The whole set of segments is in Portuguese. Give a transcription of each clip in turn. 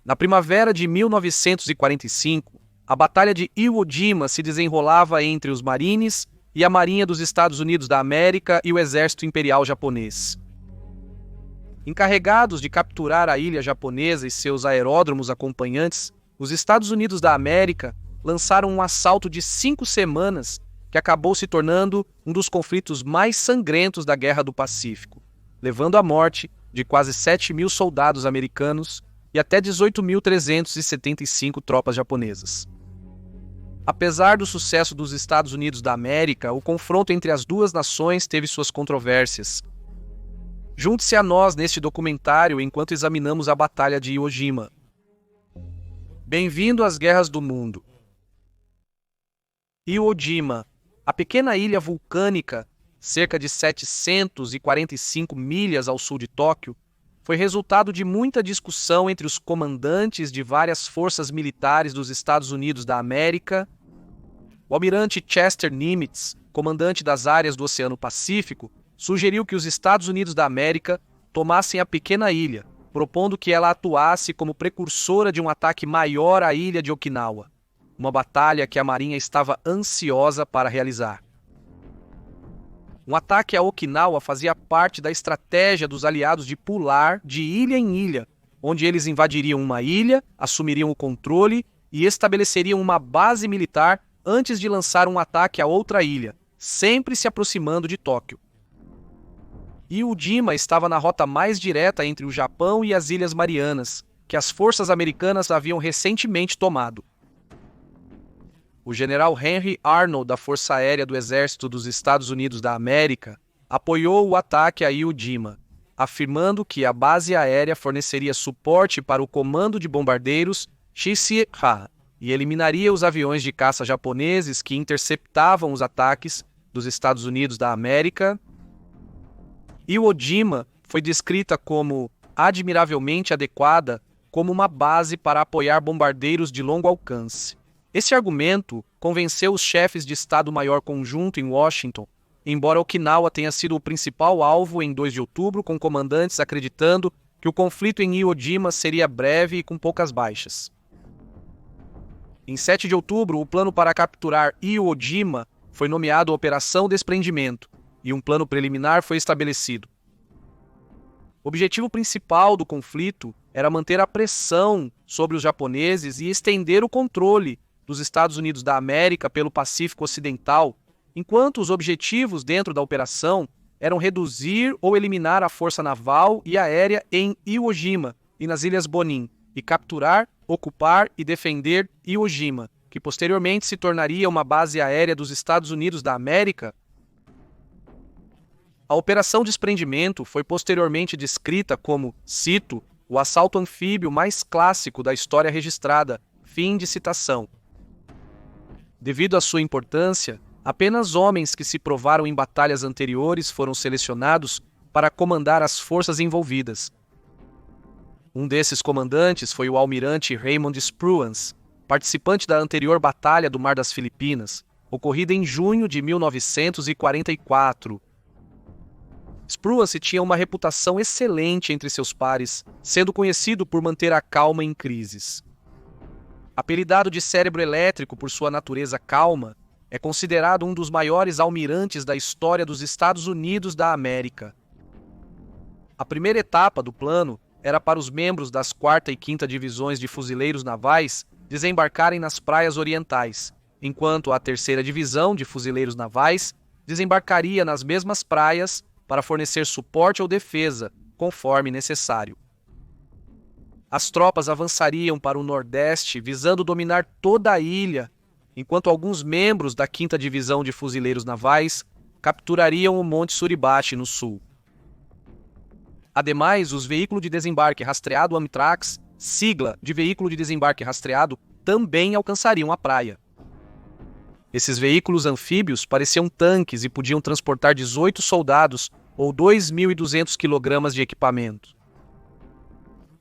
Na primavera de 1945, a Batalha de Iwo Jima se desenrolava entre os Marines e a Marinha dos Estados Unidos da América e o Exército Imperial Japonês. Encarregados de capturar a ilha japonesa e seus aeródromos acompanhantes, os Estados Unidos da América lançaram um assalto de 5 semanas que acabou se tornando um dos conflitos mais sangrentos da Guerra do Pacífico, levando à morte de quase 7.000 soldados americanos e até 18.375 tropas japonesas. Apesar do sucesso dos Estados Unidos da América, o confronto entre as duas nações teve suas controvérsias. Junte-se a nós neste documentário enquanto examinamos a Batalha de Iwo Jima. Bem-vindo às Guerras do Mundo. Iwo Jima, a pequena ilha vulcânica, cerca de 745 milhas ao sul de Tóquio, foi resultado de muita discussão entre os comandantes de várias forças militares dos Estados Unidos da América. O almirante Chester Nimitz, comandante das áreas do Oceano Pacífico, sugeriu que os Estados Unidos da América tomassem a pequena ilha, propondo que ela atuasse como precursora de um ataque maior à ilha de Okinawa, uma batalha que a Marinha estava ansiosa para realizar. Um ataque a Okinawa fazia parte da estratégia dos aliados de pular de ilha em ilha, onde eles invadiriam uma ilha, assumiriam o controle e estabeleceriam uma base militar antes de lançar um ataque a outra ilha, sempre se aproximando de Tóquio. Iwo Jima estava na rota mais direta entre o Japão e as Ilhas Marianas, que as forças americanas haviam recentemente tomado. O general Henry Arnold da Força Aérea do Exército dos Estados Unidos da América apoiou o ataque a Iwo Jima, afirmando que a base aérea forneceria suporte para o comando de bombardeiros Shichiha e eliminaria os aviões de caça japoneses que interceptavam os ataques dos Estados Unidos da América. Iwo Jima foi descrita como admiravelmente adequada como uma base para apoiar bombardeiros de longo alcance. Esse argumento convenceu os chefes de Estado-Maior Conjunto em Washington, embora Okinawa tenha sido o principal alvo em 2 de outubro, com comandantes acreditando que o conflito em Iwo Jima seria breve e com poucas baixas. Em 7 de outubro, o plano para capturar Iwo Jima foi nomeado Operação Desprendimento, e um plano preliminar foi estabelecido. O objetivo principal do conflito era manter a pressão sobre os japoneses e estender o controle dos Estados Unidos da América pelo Pacífico Ocidental, enquanto os objetivos dentro da operação eram reduzir ou eliminar a força naval e aérea em Iwo Jima e nas Ilhas Bonin, e capturar, ocupar e defender Iwo Jima, que posteriormente se tornaria uma base aérea dos Estados Unidos da América. A Operação Desprendimento foi posteriormente descrita como, cito, o assalto anfíbio mais clássico da história registrada, fim de citação. Devido à sua importância, apenas homens que se provaram em batalhas anteriores foram selecionados para comandar as forças envolvidas. Um desses comandantes foi o almirante Raymond Spruance, participante da anterior Batalha do Mar das Filipinas, ocorrida em junho de 1944. Spruance tinha uma reputação excelente entre seus pares, sendo conhecido por manter a calma em crises. Apelidado de cérebro elétrico por sua natureza calma, é considerado um dos maiores almirantes da história dos Estados Unidos da América. A primeira etapa do plano era para os membros das 4ª e 5ª Divisões de Fuzileiros Navais desembarcarem nas praias orientais, enquanto a 3ª Divisão de Fuzileiros Navais desembarcaria nas mesmas praias para fornecer suporte ou defesa, conforme necessário. As tropas avançariam para o nordeste, visando dominar toda a ilha, enquanto alguns membros da 5ª Divisão de Fuzileiros Navais capturariam o Monte Suribachi no sul. Ademais, os veículos de desembarque rastreado Amtrax, sigla de veículo de desembarque rastreado, também alcançariam a praia. Esses veículos anfíbios pareciam tanques e podiam transportar 18 soldados ou 2.200 kg de equipamento.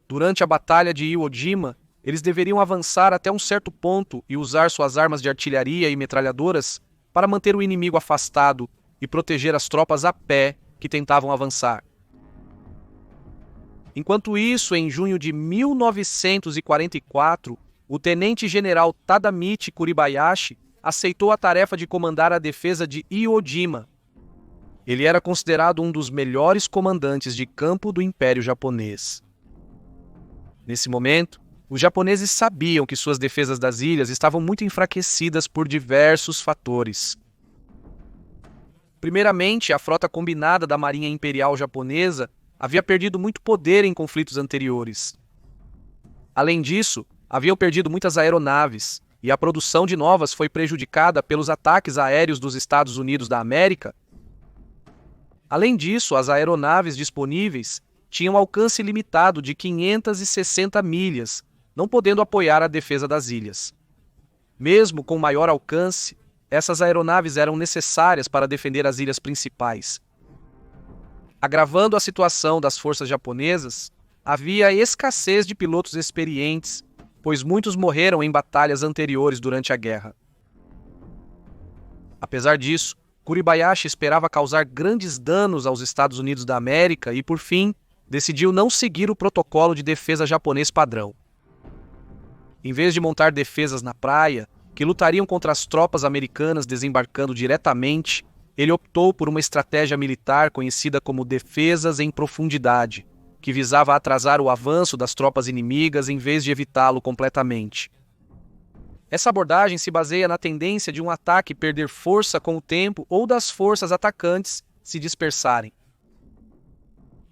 Durante a Batalha de Iwo Jima, eles deveriam avançar até um certo ponto e usar suas armas de artilharia e metralhadoras para manter o inimigo afastado e proteger as tropas a pé que tentavam avançar. Enquanto isso, em junho de 1944, o tenente-general Tadamichi Kuribayashi aceitou a tarefa de comandar a defesa de Iwo Jima. Ele era considerado um dos melhores comandantes de campo do Império Japonês. Nesse momento, os japoneses sabiam que suas defesas das ilhas estavam muito enfraquecidas por diversos fatores. Primeiramente, a frota combinada da Marinha Imperial Japonesa havia perdido muito poder em conflitos anteriores. Além disso, haviam perdido muitas aeronaves, e a produção de novas foi prejudicada pelos ataques aéreos dos Estados Unidos da América. Além disso, as aeronaves disponíveis tinham alcance limitado de 560 milhas, não podendo apoiar a defesa das ilhas. Mesmo com maior alcance, essas aeronaves eram necessárias para defender as ilhas principais. Agravando a situação das forças japonesas, havia escassez de pilotos experientes, pois muitos morreram em batalhas anteriores durante a guerra. Apesar disso, Kuribayashi esperava causar grandes danos aos Estados Unidos da América e, por fim, decidiu não seguir o protocolo de defesa japonês padrão. Em vez de montar defesas na praia, que lutariam contra as tropas americanas desembarcando diretamente, ele optou por uma estratégia militar conhecida como defesas em profundidade, que visava atrasar o avanço das tropas inimigas em vez de evitá-lo completamente. Essa abordagem se baseia na tendência de um ataque perder força com o tempo ou das forças atacantes se dispersarem.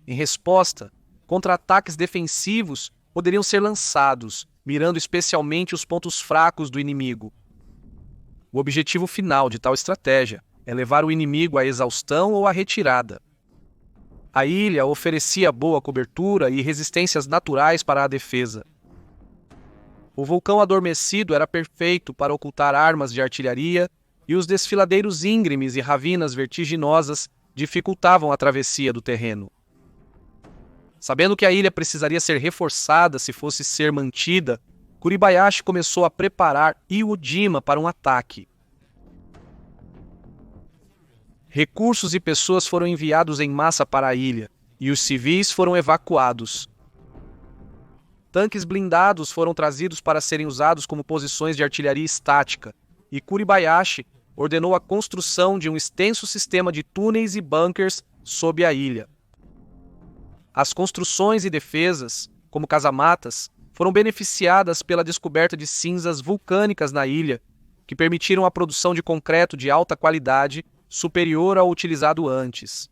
Em resposta, contra-ataques defensivos poderiam ser lançados, mirando especialmente os pontos fracos do inimigo. O objetivo final de tal estratégia é levar o inimigo à exaustão ou à retirada. A ilha oferecia boa cobertura e resistências naturais para a defesa. O vulcão adormecido era perfeito para ocultar armas de artilharia e os desfiladeiros íngremes e ravinas vertiginosas dificultavam a travessia do terreno. Sabendo que a ilha precisaria ser reforçada se fosse ser mantida, Kuribayashi começou a preparar Iwo Jima para um ataque. Recursos e pessoas foram enviados em massa para a ilha, e os civis foram evacuados. Tanques blindados foram trazidos para serem usados como posições de artilharia estática, e Kuribayashi ordenou a construção de um extenso sistema de túneis e bunkers sob a ilha. As construções e defesas, como casamatas, foram beneficiadas pela descoberta de cinzas vulcânicas na ilha, que permitiram a produção de concreto de alta qualidade superior ao utilizado antes.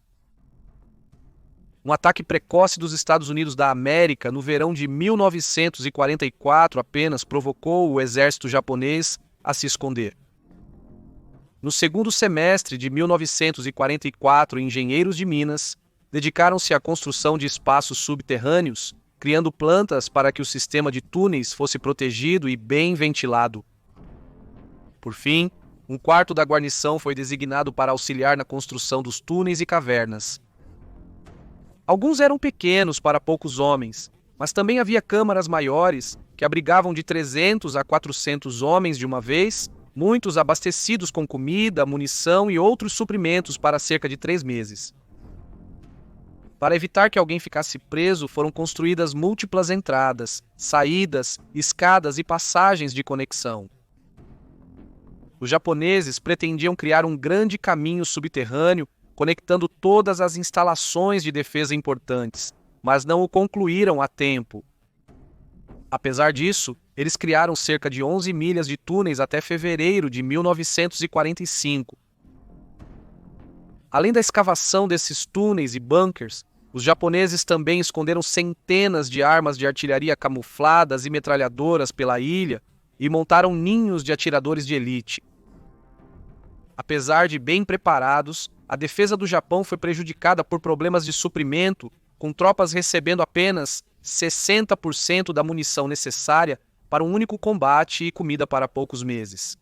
Um ataque precoce dos Estados Unidos da América no verão de 1944 apenas provocou o exército japonês a se esconder. No segundo semestre de 1944, engenheiros de Minas dedicaram-se à construção de espaços subterrâneos, criando plantas para que o sistema de túneis fosse protegido e bem ventilado. Por fim, um quarto da guarnição foi designado para auxiliar na construção dos túneis e cavernas. Alguns eram pequenos para poucos homens, mas também havia câmaras maiores que abrigavam de 300 a 400 homens de uma vez, muitos abastecidos com comida, munição e outros suprimentos para cerca de 3 meses. Para evitar que alguém ficasse preso, foram construídas múltiplas entradas, saídas, escadas e passagens de conexão. Os japoneses pretendiam criar um grande caminho subterrâneo conectando todas as instalações de defesa importantes, mas não o concluíram a tempo. Apesar disso, eles criaram cerca de 11 milhas de túneis até fevereiro de 1945. Além da escavação desses túneis e bunkers, os japoneses também esconderam centenas de armas de artilharia camufladas e metralhadoras pela ilha e montaram ninhos de atiradores de elite. Apesar de bem preparados, a defesa do Japão foi prejudicada por problemas de suprimento, com tropas recebendo apenas 60% da munição necessária para um único combate e comida para poucos meses.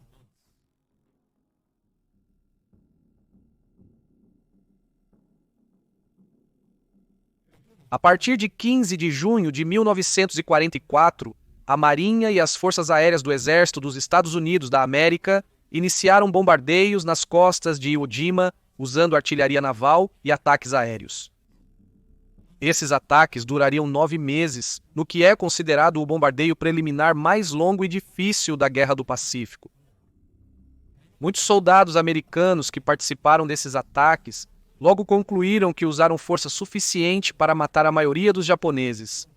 A partir de 15 de junho de 1944, a Marinha e as Forças Aéreas do Exército dos Estados Unidos da América iniciaram bombardeios nas costas de Iwo Jima, usando artilharia naval e ataques aéreos. Esses ataques durariam 9 meses, no que é considerado o bombardeio preliminar mais longo e difícil da Guerra do Pacífico. Muitos soldados americanos que participaram desses ataques logo concluíram que usaram força suficiente para matar a maioria dos japoneses.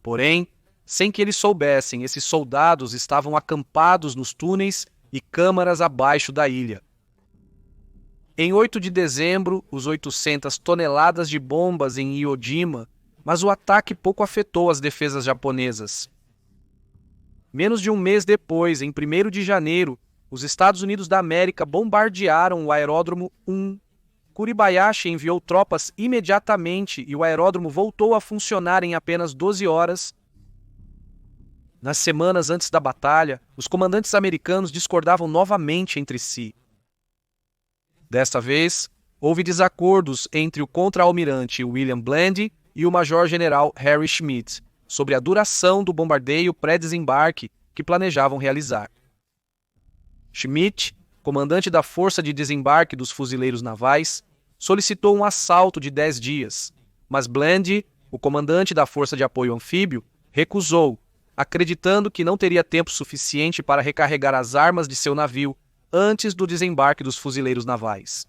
Porém, sem que eles soubessem, esses soldados estavam acampados nos túneis e câmaras abaixo da ilha. Em 8 de dezembro, os 800 toneladas de bombas em Iwo Jima, mas o ataque pouco afetou as defesas japonesas. Menos de um mês depois, em 1º de janeiro, os Estados Unidos da América bombardearam o aeródromo 1. Kuribayashi enviou tropas imediatamente e o aeródromo voltou a funcionar em apenas 12 horas. Nas semanas antes da batalha, os comandantes americanos discordavam novamente entre si. Desta vez, houve desacordos entre o contra-almirante William Bland e o major-general Harry Schmidt sobre a duração do bombardeio pré-desembarque que planejavam realizar. Schmidt, comandante da Força de Desembarque dos Fuzileiros Navais, solicitou um assalto de 10 dias, mas Bland, o comandante da Força de Apoio Anfíbio, recusou, acreditando que não teria tempo suficiente para recarregar as armas de seu navio antes do desembarque dos fuzileiros navais.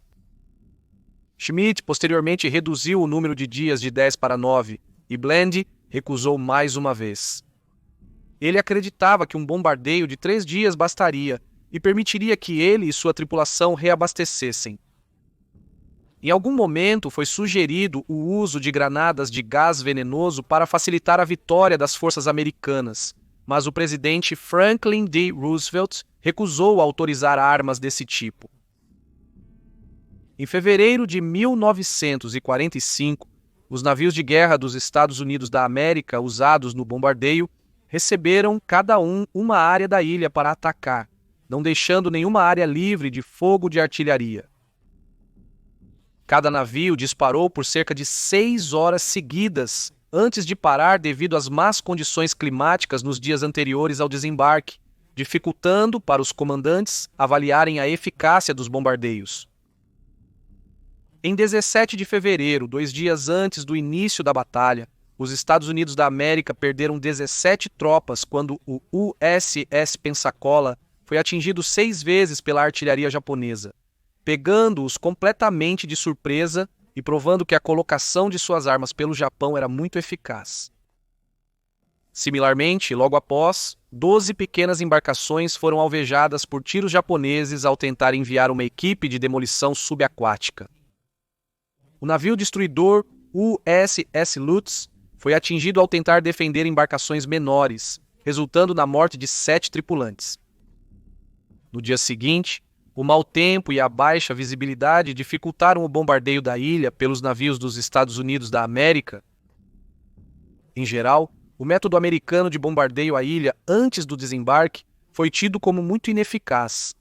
Schmidt posteriormente reduziu o número de dias de 10 para 9 e Bland recusou mais uma vez. Ele acreditava que um bombardeio de 3 dias bastaria e permitiria que ele e sua tripulação reabastecessem. Em algum momento foi sugerido o uso de granadas de gás venenoso para facilitar a vitória das forças americanas, mas o presidente Franklin D. Roosevelt recusou autorizar armas desse tipo. Em fevereiro de 1945, os navios de guerra dos Estados Unidos da América usados no bombardeio receberam cada um uma área da ilha para atacar, não deixando nenhuma área livre de fogo de artilharia. Cada navio disparou por cerca de 6 horas seguidas antes de parar devido às más condições climáticas nos dias anteriores ao desembarque, dificultando para os comandantes avaliarem a eficácia dos bombardeios. Em 17 de fevereiro, 2 dias antes do início da batalha, os Estados Unidos da América perderam 17 tropas quando o USS Pensacola foi atingido 6 vezes pela artilharia japonesa, pegando-os completamente de surpresa e provando que a colocação de suas armas pelo Japão era muito eficaz. Similarmente, logo após, 12 pequenas embarcações foram alvejadas por tiros japoneses ao tentar enviar uma equipe de demolição subaquática. O navio destruidor USS Lutz foi atingido ao tentar defender embarcações menores, resultando na morte de 7 tripulantes. No dia seguinte, o mau tempo e a baixa visibilidade dificultaram o bombardeio da ilha pelos navios dos Estados Unidos da América. Em geral, o método americano de bombardeio à ilha antes do desembarque foi tido como muito ineficaz.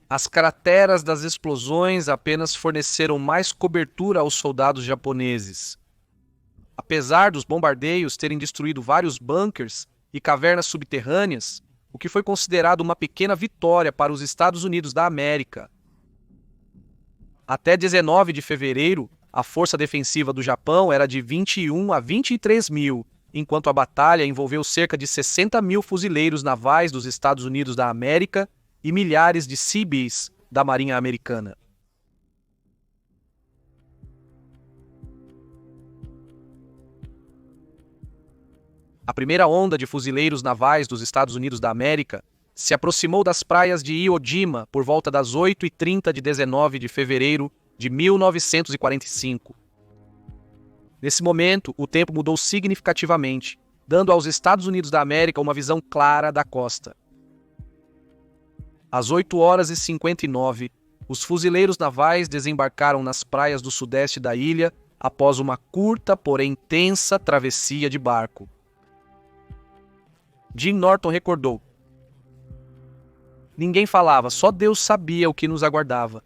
As crateras das explosões apenas forneceram mais cobertura aos soldados japoneses. Apesar dos bombardeios terem destruído vários bunkers e cavernas subterrâneas, o que foi considerado uma pequena vitória para os Estados Unidos da América. Até 19 de fevereiro, a força defensiva do Japão era de 21 a 23 mil, enquanto a batalha envolveu cerca de 60 mil fuzileiros navais dos Estados Unidos da América e milhares de Seabees da Marinha Americana. A primeira onda de fuzileiros navais dos Estados Unidos da América se aproximou das praias de Iwo Jima por volta das 8h30 de 19 de fevereiro de 1945. Nesse momento, o tempo mudou significativamente, dando aos Estados Unidos da América uma visão clara da costa. Às 8h59, os fuzileiros navais desembarcaram nas praias do sudeste da ilha após uma curta, porém tensa travessia de barco. Jim Norton recordou: "Ninguém falava, só Deus sabia o que nos aguardava."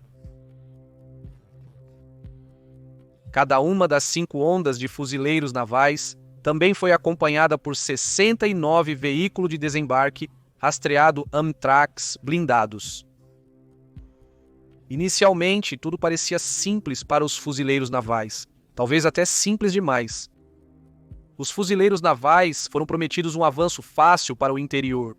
Cada uma das 5 ondas de fuzileiros navais também foi acompanhada por 69 veículos de desembarque rastreado Amtracs blindados. Inicialmente, tudo parecia simples para os fuzileiros navais. talvez até simples demais. Os fuzileiros navais foram prometidos um avanço fácil para o interior.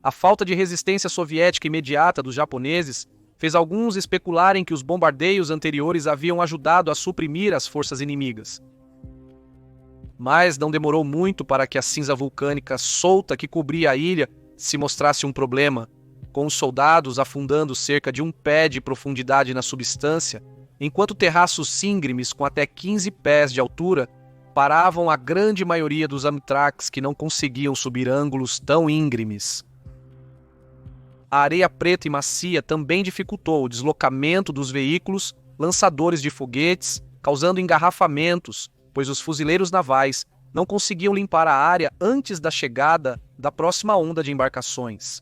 A falta de resistência soviética imediata dos japoneses fez alguns especularem que os bombardeios anteriores haviam ajudado a suprimir as forças inimigas. Mas não demorou muito para que a cinza vulcânica solta que cobria a ilha se mostrasse um problema, com os soldados afundando cerca de 1 pé de profundidade na substância, enquanto terraços íngremes com até 15 pés de altura paravam a grande maioria dos Amtraks que não conseguiam subir ângulos tão íngremes. A areia preta e macia também dificultou o deslocamento dos veículos lançadores de foguetes, causando engarrafamentos, pois os fuzileiros navais não conseguiam limpar a área antes da chegada da próxima onda de embarcações.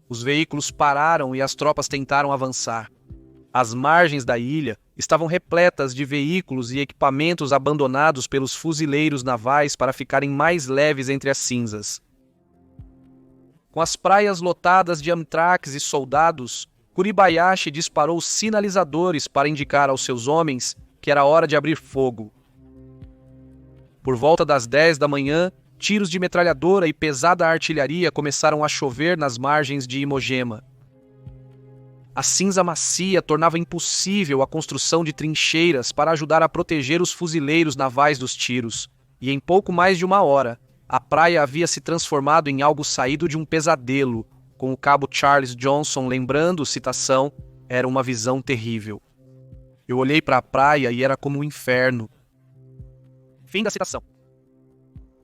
Os veículos pararam e as tropas tentaram avançar. As margens da ilha estavam repletas de veículos e equipamentos abandonados pelos fuzileiros navais para ficarem mais leves entre as cinzas. Com as praias lotadas de Amtraks e soldados, Kuribayashi disparou sinalizadores para indicar aos seus homens que era hora de abrir fogo. Por volta das 10 da manhã, tiros de metralhadora e pesada artilharia começaram a chover nas margens de Imogema. A cinza macia tornava impossível a construção de trincheiras para ajudar a proteger os fuzileiros navais dos tiros, e em pouco mais de 1 hora, a praia havia se transformado em algo saído de um pesadelo, com o cabo Charles Johnson lembrando, citação, era uma visão terrível. Eu olhei para a praia e era como um inferno. Fim da citação.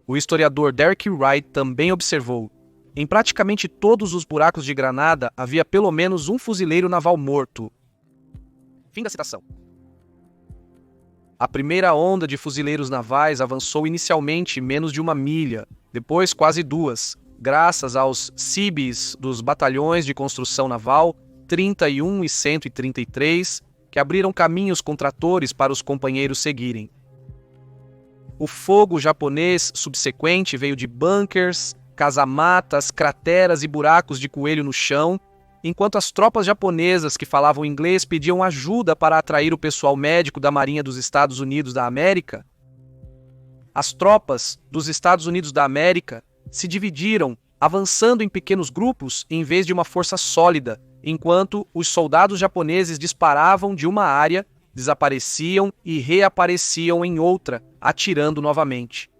O historiador Derek Wright também observou: em praticamente todos os buracos de granada havia pelo menos um fuzileiro naval morto. Fim da citação. A primeira onda de fuzileiros navais avançou inicialmente menos de 1 milha, depois quase 2, graças aos CIBs dos batalhões de construção naval 31 e 133, que abriram caminhos com tratores para os companheiros seguirem. O fogo japonês subsequente veio de bunkers, casamatas, crateras e buracos de coelho no chão, enquanto as tropas japonesas que falavam inglês pediam ajuda para atrair o pessoal médico da Marinha dos Estados Unidos da América. As tropas dos Estados Unidos da América se dividiram, avançando em pequenos grupos em vez de uma força sólida, enquanto os soldados japoneses disparavam de uma área, desapareciam e reapareciam em outra, atirando novamente.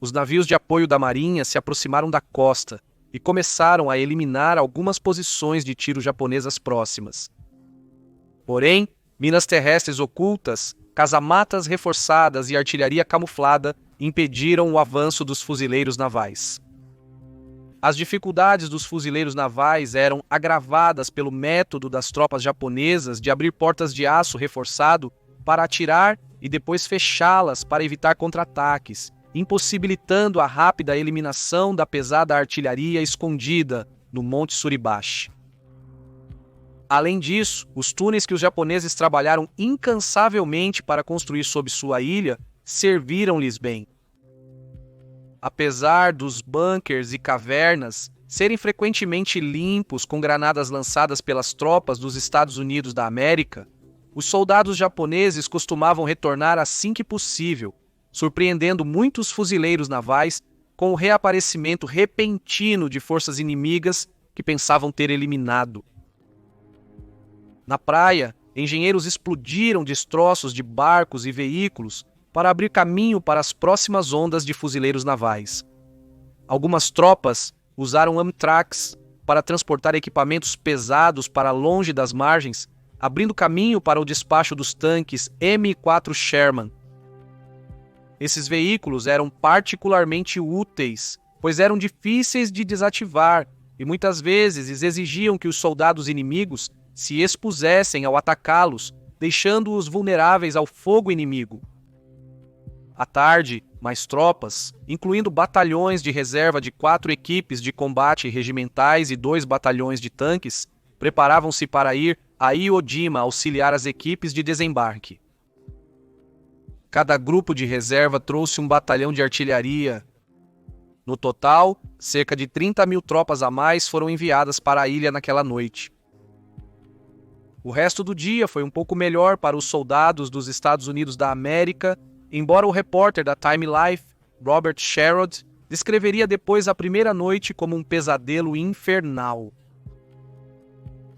Os navios de apoio da Marinha se aproximaram da costa e começaram a eliminar algumas posições de tiro japonesas próximas. Porém, minas terrestres ocultas, casamatas reforçadas e artilharia camuflada impediram o avanço dos fuzileiros navais. As dificuldades dos fuzileiros navais eram agravadas pelo método das tropas japonesas de abrir portas de aço reforçado para atirar e depois fechá-las para evitar contra-ataques, impossibilitando a rápida eliminação da pesada artilharia escondida no Monte Suribachi. Além disso, os túneis que os japoneses trabalharam incansavelmente para construir sob sua ilha serviram-lhes bem. Apesar dos bunkers e cavernas serem frequentemente limpos com granadas lançadas pelas tropas dos Estados Unidos da América, os soldados japoneses costumavam retornar assim que possível, surpreendendo muitos fuzileiros navais com o reaparecimento repentino de forças inimigas que pensavam ter eliminado. Na praia, engenheiros explodiram destroços de barcos e veículos para abrir caminho para as próximas ondas de fuzileiros navais. Algumas tropas usaram Amtraks para transportar equipamentos pesados para longe das margens, abrindo caminho para o despacho dos tanques M4 Sherman. Esses veículos eram particularmente úteis, pois eram difíceis de desativar e muitas vezes exigiam que os soldados inimigos se expusessem ao atacá-los, deixando-os vulneráveis ao fogo inimigo. À tarde, mais tropas, incluindo batalhões de reserva de 4 equipes de combate regimentais e 2 batalhões de tanques, preparavam-se para ir a Iwo Jima auxiliar as equipes de desembarque. Cada grupo de reserva trouxe um batalhão de artilharia. No total, cerca de 30.000 tropas a mais foram enviadas para a ilha naquela noite. O resto do dia foi um pouco melhor para os soldados dos Estados Unidos da América, embora o repórter da Time Life, Robert Sherrod, descreveria depois a primeira noite como um pesadelo infernal.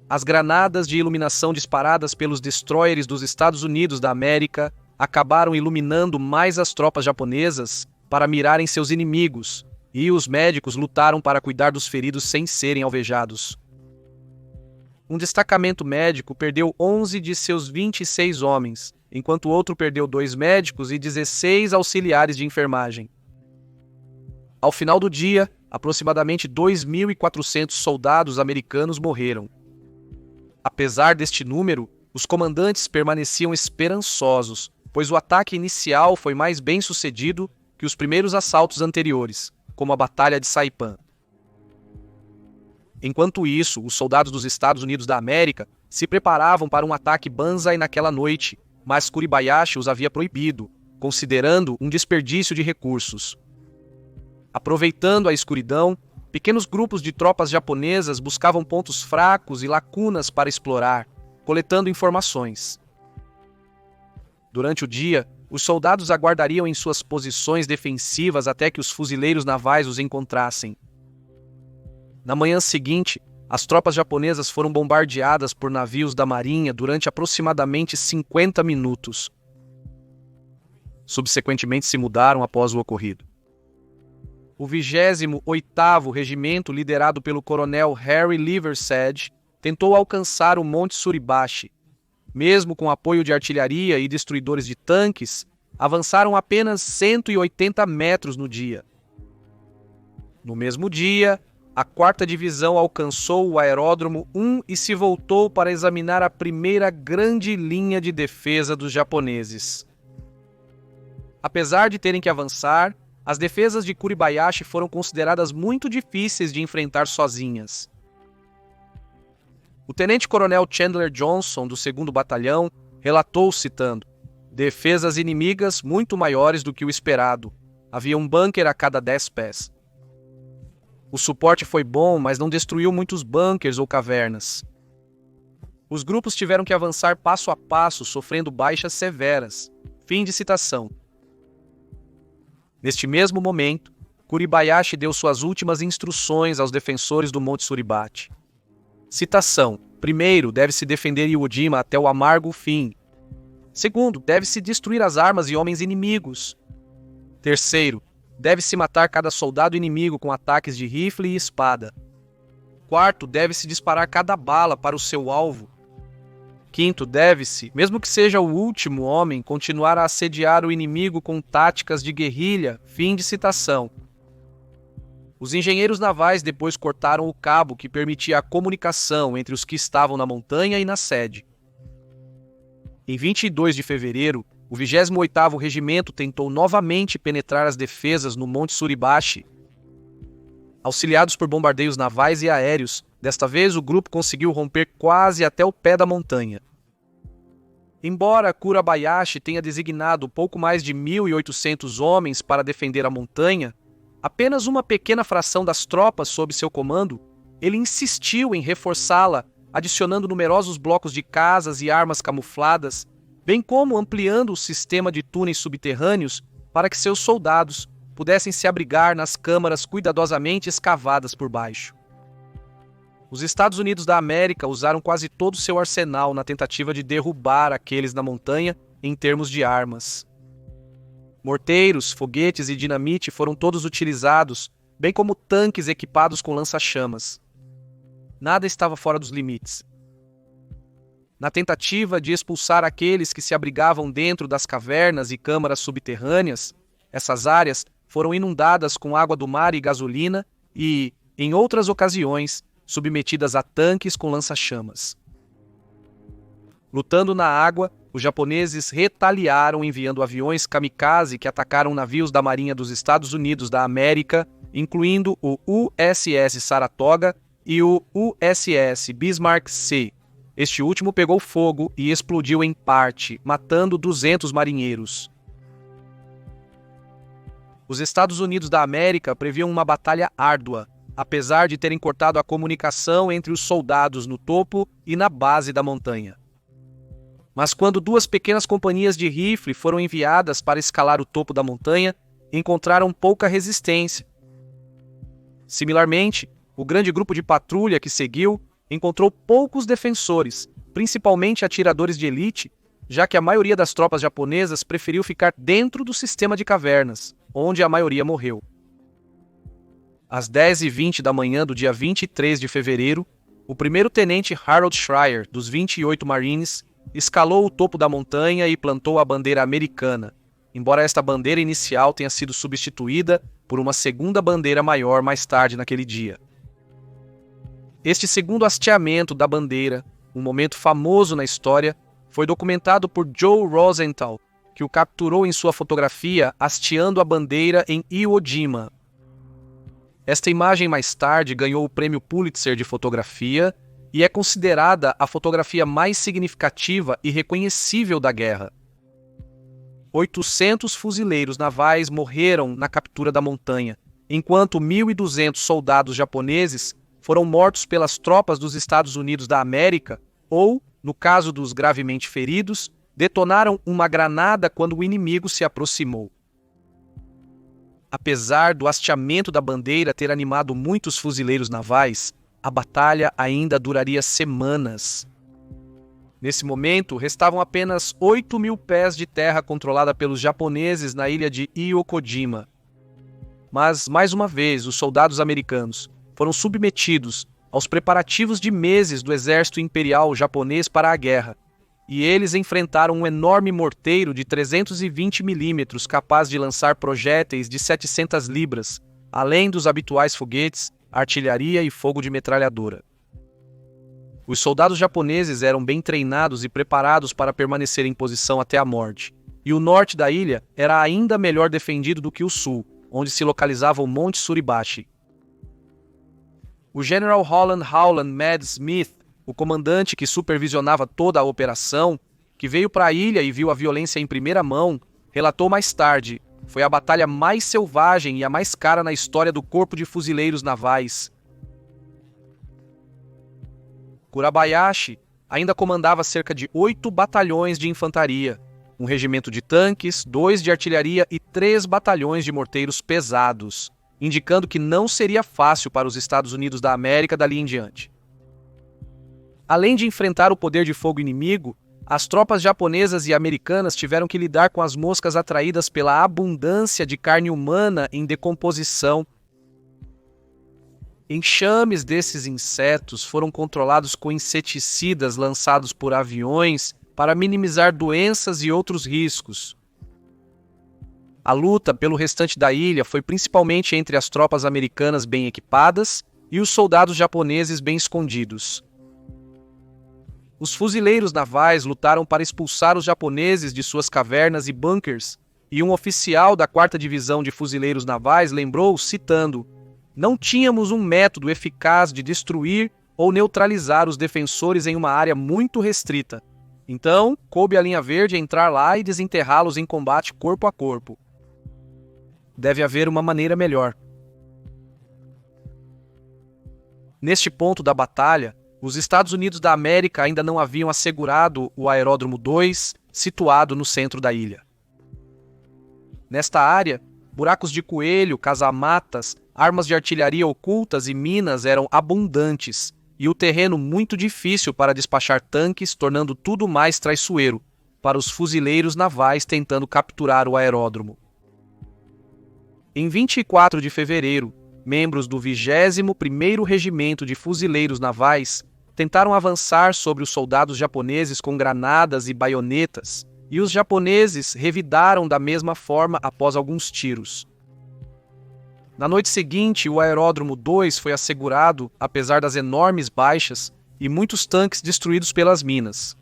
As granadas de iluminação disparadas pelos destroyers dos Estados Unidos da América acabaram iluminando mais as tropas japonesas para mirarem seus inimigos, e os médicos lutaram para cuidar dos feridos sem serem alvejados. Um destacamento médico perdeu 11 de seus 26 homens, enquanto outro perdeu 2 médicos e 16 auxiliares de enfermagem. Ao final do dia, aproximadamente 2.400 soldados americanos morreram. Apesar deste número, os comandantes permaneciam esperançosos, pois o ataque inicial foi mais bem sucedido que os primeiros assaltos anteriores, como a Batalha de Saipan. Enquanto isso, os soldados dos Estados Unidos da América se preparavam para um ataque Banzai naquela noite, mas Kuribayashi os havia proibido, considerando um desperdício de recursos. Aproveitando a escuridão, pequenos grupos de tropas japonesas buscavam pontos fracos e lacunas para explorar, coletando informações. Durante o dia, os soldados aguardariam em suas posições defensivas até que os fuzileiros navais os encontrassem. Na manhã seguinte, as tropas japonesas foram bombardeadas por navios da marinha durante aproximadamente 50 minutos. Subsequentemente se mudaram após o ocorrido. O 28º Regimento, liderado pelo coronel Harry Liversedge, tentou alcançar o Monte Suribachi. Mesmo com apoio de artilharia e destruidores de tanques, avançaram apenas 180 metros no dia. No mesmo dia, a 4ª Divisão alcançou o Aeródromo 1 e se voltou para examinar a primeira grande linha de defesa dos japoneses. Apesar de terem que avançar, as defesas de Kuribayashi foram consideradas muito difíceis de enfrentar sozinhas. O tenente-coronel Chandler Johnson, do 2º Batalhão, relatou, citando: "Defesas inimigas muito maiores do que o esperado. Havia um bunker a cada 10 pés. O suporte foi bom, mas não destruiu muitos bunkers ou cavernas. Os grupos tiveram que avançar passo a passo, sofrendo baixas severas." Fim de citação. Neste mesmo momento, Kuribayashi deu suas últimas instruções aos defensores do Monte Suribachi. Citação: "Primeiro, deve-se defender Iwo Jima até o amargo fim. Segundo, deve-se destruir as armas e homens inimigos. Terceiro, deve-se matar cada soldado inimigo com ataques de rifle e espada. Quarto, deve-se disparar cada bala para o seu alvo. Quinto, deve-se, mesmo que seja o último homem, continuar a assediar o inimigo com táticas de guerrilha." Fim de citação. Os engenheiros navais depois cortaram o cabo que permitia a comunicação entre os que estavam na montanha e na sede. Em 22 de fevereiro, o 28º Regimento tentou novamente penetrar as defesas no Monte Suribachi. Auxiliados por bombardeios navais e aéreos, desta vez o grupo conseguiu romper quase até o pé da montanha. Embora Kuribayashi tenha designado pouco mais de 1.800 homens para defender a montanha, apenas uma pequena fração das tropas sob seu comando, ele insistiu em reforçá-la, adicionando numerosos blocos de casas e armas camufladas, bem como ampliando o sistema de túneis subterrâneos para que seus soldados pudessem se abrigar nas câmaras cuidadosamente escavadas por baixo. Os Estados Unidos da América usaram quase todo o seu arsenal na tentativa de derrubar aqueles na montanha em termos de armas. Morteiros, foguetes e dinamite foram todos utilizados, bem como tanques equipados com lança-chamas. Nada estava fora dos limites. Na tentativa de expulsar aqueles que se abrigavam dentro das cavernas e câmaras subterrâneas, essas áreas foram inundadas com água do mar e gasolina e, em outras ocasiões, submetidas a tanques com lança-chamas. Lutando na água, os japoneses retaliaram enviando aviões kamikaze que atacaram navios da Marinha dos Estados Unidos da América, incluindo o USS Saratoga e o USS Bismarck C. Este último pegou fogo e explodiu em parte, matando 200 marinheiros. Os Estados Unidos da América previam uma batalha árdua, apesar de terem cortado a comunicação entre os soldados no topo e na base da montanha. Mas quando duas pequenas companhias de rifle foram enviadas para escalar o topo da montanha, encontraram pouca resistência. Similarmente, o grande grupo de patrulha que seguiu encontrou poucos defensores, principalmente atiradores de elite, já que a maioria das tropas japonesas preferiu ficar dentro do sistema de cavernas, onde a maioria morreu. Às 10h20 da manhã do dia 23 de fevereiro, o primeiro-tenente Harold Schreier, dos 28 Marines, escalou o topo da montanha e plantou a bandeira americana, embora esta bandeira inicial tenha sido substituída por uma segunda bandeira maior mais tarde naquele dia. Este segundo hasteamento da bandeira, um momento famoso na história, foi documentado por Joe Rosenthal, que o capturou em sua fotografia hasteando a bandeira em Iwo Jima. Esta imagem mais tarde ganhou o prêmio Pulitzer de fotografia e é considerada a fotografia mais significativa e reconhecível da guerra. 800 fuzileiros navais morreram na captura da montanha, enquanto 1.200 soldados japoneses foram mortos pelas tropas dos Estados Unidos da América ou, no caso dos gravemente feridos, detonaram uma granada quando o inimigo se aproximou. Apesar do hasteamento da bandeira ter animado muitos fuzileiros navais, a batalha ainda duraria semanas. Nesse momento, restavam apenas 8.000 pés de terra controlada pelos japoneses na ilha de Iokojima. Mas, mais uma vez, os soldados americanos foram submetidos aos preparativos de meses do exército imperial japonês para a guerra, e eles enfrentaram um enorme morteiro de 320 milímetros capaz de lançar projéteis de 700 libras, além dos habituais foguetes, artilharia e fogo de metralhadora. Os soldados japoneses eram bem treinados e preparados para permanecer em posição até a morte, e o norte da ilha era ainda melhor defendido do que o sul, onde se localizava o Monte Suribachi. O General Holland Howland Mads Smith, o comandante que supervisionava toda a operação, que veio para a ilha e viu a violência em primeira mão, relatou mais tarde: foi a batalha mais selvagem e a mais cara na história do Corpo de Fuzileiros Navais. Kurabayashi ainda comandava cerca de 8 batalhões de infantaria, um regimento de tanques, 2 de artilharia e 3 batalhões de morteiros pesados, indicando que não seria fácil para os Estados Unidos da América dali em diante. Além de enfrentar o poder de fogo inimigo, as tropas japonesas e americanas tiveram que lidar com as moscas atraídas pela abundância de carne humana em decomposição. Enxames desses insetos foram controlados com inseticidas lançados por aviões para minimizar doenças e outros riscos. A luta pelo restante da ilha foi principalmente entre as tropas americanas bem equipadas e os soldados japoneses bem escondidos. Os fuzileiros navais lutaram para expulsar os japoneses de suas cavernas e bunkers, e um oficial da 4ª Divisão de Fuzileiros Navais lembrou, citando: "Não tínhamos um método eficaz de destruir ou neutralizar os defensores em uma área muito restrita. Então, coube à linha verde entrar lá e desenterrá-los em combate corpo a corpo. Deve haver uma maneira melhor." Neste ponto da batalha, os Estados Unidos da América ainda não haviam assegurado o Aeródromo 2, situado no centro da ilha. Nesta área, buracos de coelho, casamatas, armas de artilharia ocultas e minas eram abundantes, e o terreno muito difícil para despachar tanques, tornando tudo mais traiçoeiro para os fuzileiros navais tentando capturar o aeródromo. Em 24 de fevereiro, membros do 21º Regimento de Fuzileiros Navais tentaram avançar sobre os soldados japoneses com granadas e baionetas, e os japoneses revidaram da mesma forma após alguns tiros. Na noite seguinte, o Aeródromo 2 foi assegurado, apesar das enormes baixas e muitos tanques destruídos pelas minas.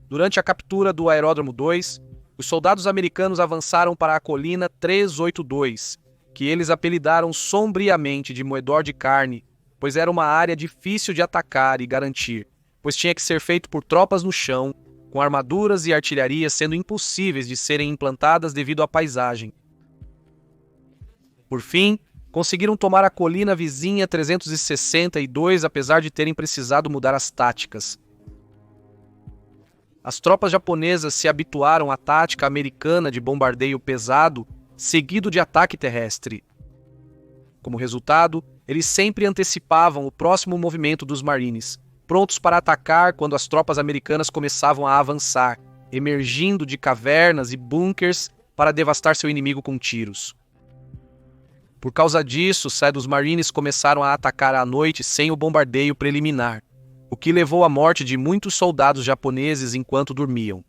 Durante a captura do Aeródromo 2, os soldados americanos avançaram para a colina 382, que eles apelidaram sombriamente de Moedor de Carne, pois era uma área difícil de atacar e garantir, pois tinha que ser feito por tropas no chão, com armaduras e artilharia sendo impossíveis de serem implantadas devido à paisagem. Por fim, conseguiram tomar a colina vizinha 362, apesar de terem precisado mudar as táticas. as tropas japonesas se habituaram à tática americana de bombardeio pesado, seguido de ataque terrestre. Como resultado, eles sempre antecipavam o próximo movimento dos Marines, prontos para atacar quando as tropas americanas começavam a avançar, emergindo de cavernas e bunkers para devastar seu inimigo com tiros. Por causa disso, os Marines começaram a atacar à noite sem o bombardeio preliminar, o que levou à morte de muitos soldados japoneses enquanto dormiam.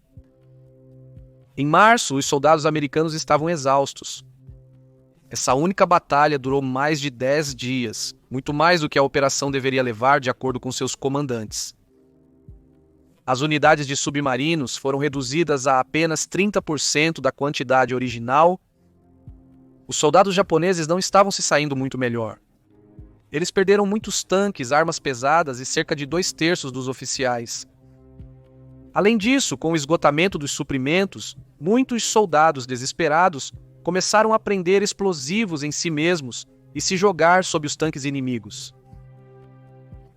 Em março, os soldados americanos estavam exaustos. Essa única batalha durou mais de 10 dias, muito mais do que a operação deveria levar de acordo com seus comandantes. As unidades de submarinos foram reduzidas a apenas 30% da quantidade original. Os soldados japoneses não estavam se saindo muito melhor. Eles perderam muitos tanques, armas pesadas e cerca de 2/3 dos oficiais. Além disso, com o esgotamento dos suprimentos, muitos soldados desesperados começaram a prender explosivos em si mesmos e se jogar sob os tanques inimigos.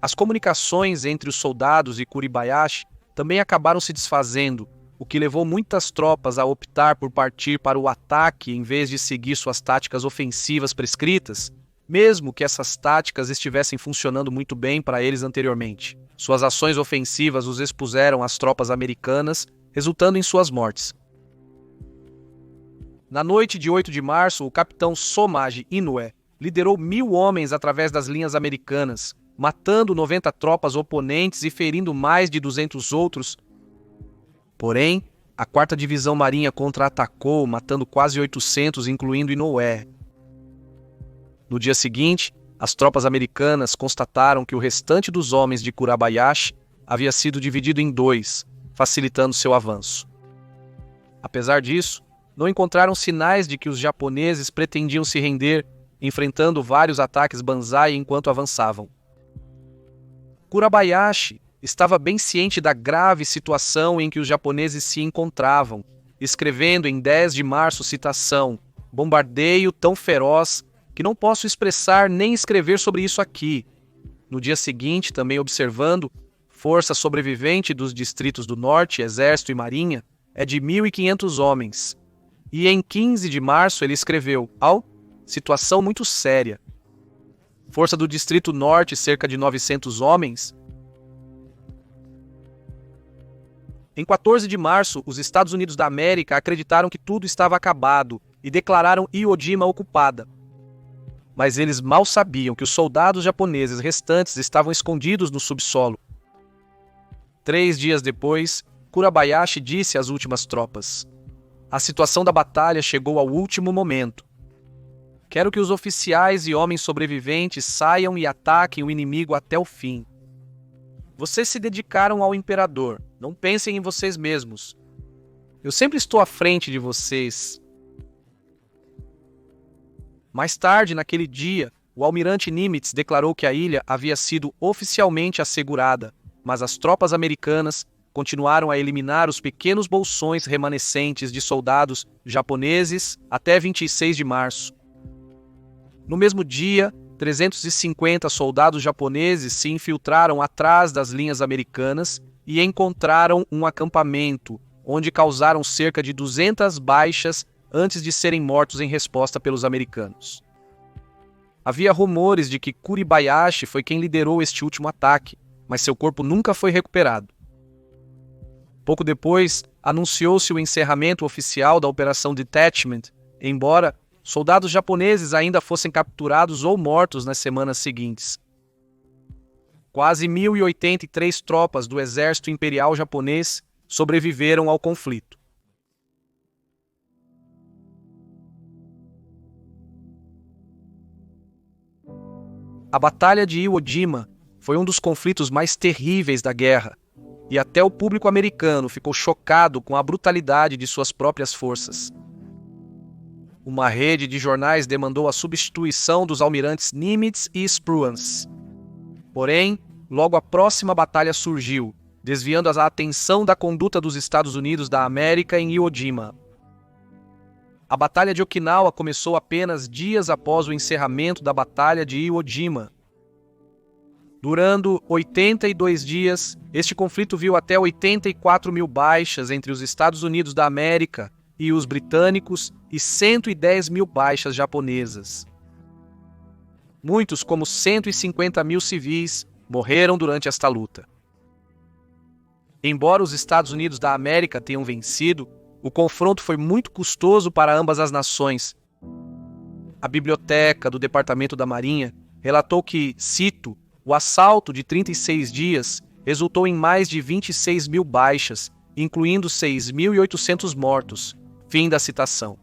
As comunicações entre os soldados e Kuribayashi também acabaram se desfazendo, o que levou muitas tropas a optar por partir para o ataque em vez de seguir suas táticas ofensivas prescritas, mesmo que essas táticas estivessem funcionando muito bem para eles anteriormente. Suas ações ofensivas os expuseram às tropas americanas, resultando em suas mortes. Na noite de 8 de março, o capitão Somage Inoue liderou 1.000 homens através das linhas americanas, matando 90 tropas oponentes e ferindo mais de 200 outros. Porém, a 4ª Divisão Marinha contra-atacou, matando quase 800, incluindo Inoue. No dia seguinte, as tropas americanas constataram que o restante dos homens de Kurabayashi havia sido dividido em 2, facilitando seu avanço. Apesar disso, não encontraram sinais de que os japoneses pretendiam se render, enfrentando vários ataques banzai enquanto avançavam. Kurabayashi estava bem ciente da grave situação em que os japoneses se encontravam, escrevendo em 10 de março citação, bombardeio tão feroz que não posso expressar nem escrever sobre isso aqui. No dia seguinte, também observando, força sobrevivente dos distritos do Norte, Exército e Marinha, é de 1.500 homens. E em 15 de março ele escreveu, situação muito séria. Força do Distrito Norte, cerca de 900 homens. Em 14 de março, os Estados Unidos da América acreditaram que tudo estava acabado e declararam Iwo Jima ocupada. Mas eles mal sabiam que os soldados japoneses restantes estavam escondidos no subsolo. 3 dias depois, Kurabayashi disse às últimas tropas: a situação da batalha chegou ao último momento. Quero que os oficiais e homens sobreviventes saiam e ataquem o inimigo até o fim. Vocês se dedicaram ao imperador, não pensem em vocês mesmos. Eu sempre estou à frente de vocês. Mais tarde, naquele dia, o almirante Nimitz declarou que a ilha havia sido oficialmente assegurada, mas as tropas americanas continuaram a eliminar os pequenos bolsões remanescentes de soldados japoneses até 26 de março. No mesmo dia, 350 soldados japoneses se infiltraram atrás das linhas americanas e encontraram um acampamento, onde causaram cerca de 200 baixas antes de serem mortos em resposta pelos americanos. Havia rumores de que Kuribayashi foi quem liderou este último ataque, mas seu corpo nunca foi recuperado. Pouco depois, anunciou-se o encerramento oficial da Operação Detachment, embora soldados japoneses ainda fossem capturados ou mortos nas semanas seguintes. Quase 1.083 tropas do Exército Imperial Japonês sobreviveram ao conflito. A Batalha de Iwo Jima foi um dos conflitos mais terríveis da guerra, e até o público americano ficou chocado com a brutalidade de suas próprias forças. Uma rede de jornais demandou a substituição dos almirantes Nimitz e Spruance. Porém, logo a próxima batalha surgiu, desviando a atenção da conduta dos Estados Unidos da América em Iwo Jima. A Batalha de Okinawa começou apenas dias após o encerramento da Batalha de Iwo Jima. Durando 82 dias, este conflito viu até 84 mil baixas entre os Estados Unidos da América e os britânicos e 110 mil baixas japonesas. Muitos, como 150 mil civis, morreram durante esta luta. Embora os Estados Unidos da América tenham vencido, o confronto foi muito custoso para ambas as nações. A biblioteca do Departamento da Marinha relatou que, cito, o assalto de 36 dias resultou em mais de 26 mil baixas, incluindo 6.800 mortos. Fim da citação.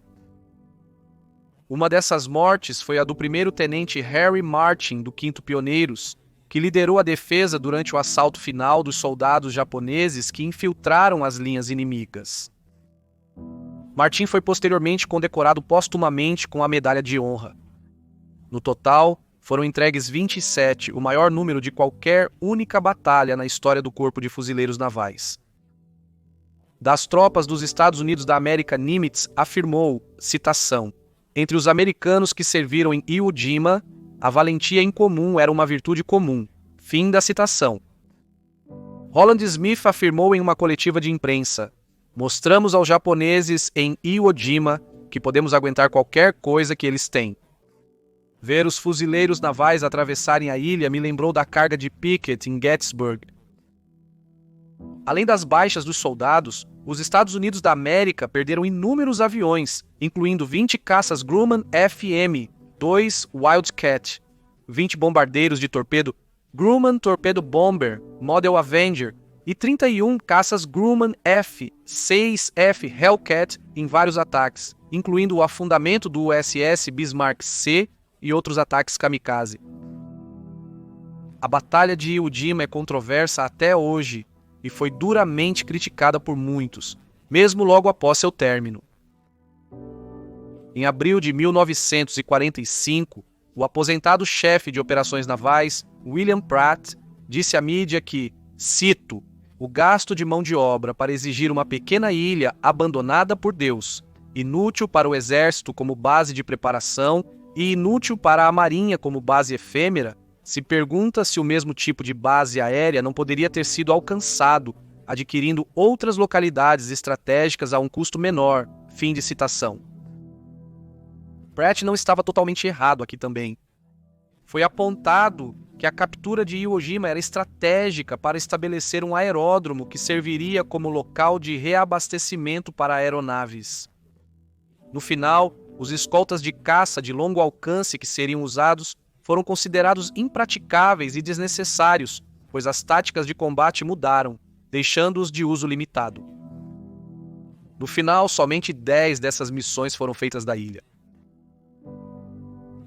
Uma dessas mortes foi a do primeiro-tenente Harry Martin, do 5º Pioneiros, que liderou a defesa durante o assalto final dos soldados japoneses que infiltraram as linhas inimigas. Martin foi posteriormente condecorado póstumamente com a Medalha de Honra. No total, foram entregues 27, o maior número de qualquer única batalha na história do Corpo de Fuzileiros Navais. Das tropas dos Estados Unidos da América, Nimitz afirmou, citação, entre os americanos que serviram em Iwo Jima, a valentia incomum era uma virtude comum. Fim da citação. Roland Smith afirmou em uma coletiva de imprensa, mostramos aos japoneses em Iwo Jima que podemos aguentar qualquer coisa que eles têm. Ver os fuzileiros navais atravessarem a ilha me lembrou da carga de Pickett em Gettysburg. Além das baixas dos soldados, os Estados Unidos da América perderam inúmeros aviões, incluindo 20 caças Grumman FM-2 Wildcat, 20 bombardeiros de torpedo Grumman Torpedo Bomber Model Avenger e 31 caças Grumman F-6F Hellcat em vários ataques, incluindo o afundamento do USS Bismarck C e outros ataques kamikaze. A Batalha de Iwo Jima é controversa até hoje e foi duramente criticada por muitos, mesmo logo após seu término. Em abril de 1945, o aposentado chefe de operações navais, William Pratt, disse à mídia que, cito, o gasto de mão de obra para exigir uma pequena ilha abandonada por Deus, inútil para o exército como base de preparação e inútil para a marinha como base efêmera, se pergunta se o mesmo tipo de base aérea não poderia ter sido alcançado, adquirindo outras localidades estratégicas a um custo menor. Fim de citação. Pratt não estava totalmente errado aqui também. Foi apontado que a captura de Iwo Jima era estratégica para estabelecer um aeródromo que serviria como local de reabastecimento para aeronaves. No final, os escoltas de caça de longo alcance que seriam usados foram considerados impraticáveis e desnecessários, pois as táticas de combate mudaram, deixando-os de uso limitado. No final, somente 10 dessas missões foram feitas da ilha.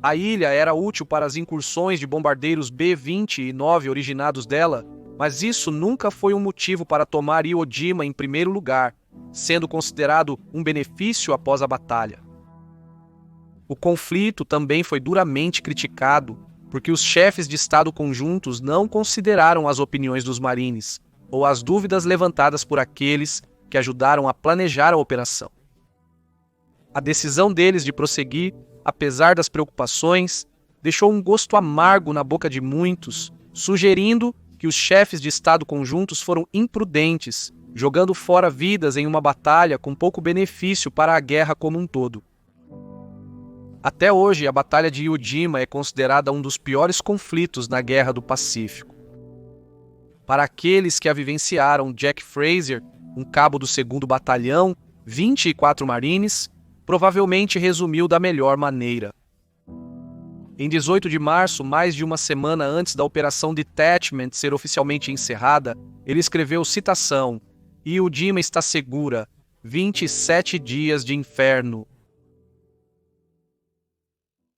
A ilha era útil para as incursões de bombardeiros B-20 e 9 originados dela, mas isso nunca foi um motivo para tomar Iwo Jima em primeiro lugar, sendo considerado um benefício após a batalha. O conflito também foi duramente criticado, porque os chefes de Estado conjuntos não consideraram as opiniões dos marines, ou as dúvidas levantadas por aqueles que ajudaram a planejar a operação. A decisão deles de prosseguir, apesar das preocupações, deixou um gosto amargo na boca de muitos, sugerindo que os chefes de Estado conjuntos foram imprudentes, jogando fora vidas em uma batalha com pouco benefício para a guerra como um todo. Até hoje, a Batalha de Iwo Jima é considerada um dos piores conflitos na Guerra do Pacífico. Para aqueles que a vivenciaram, Jack Fraser, um cabo do 2º Batalhão, 24 marines, provavelmente resumiu da melhor maneira. Em 18 de março, mais de uma semana antes da Operação Detachment ser oficialmente encerrada, ele escreveu, citação, Iwo Jima está segura, 27 dias de inferno.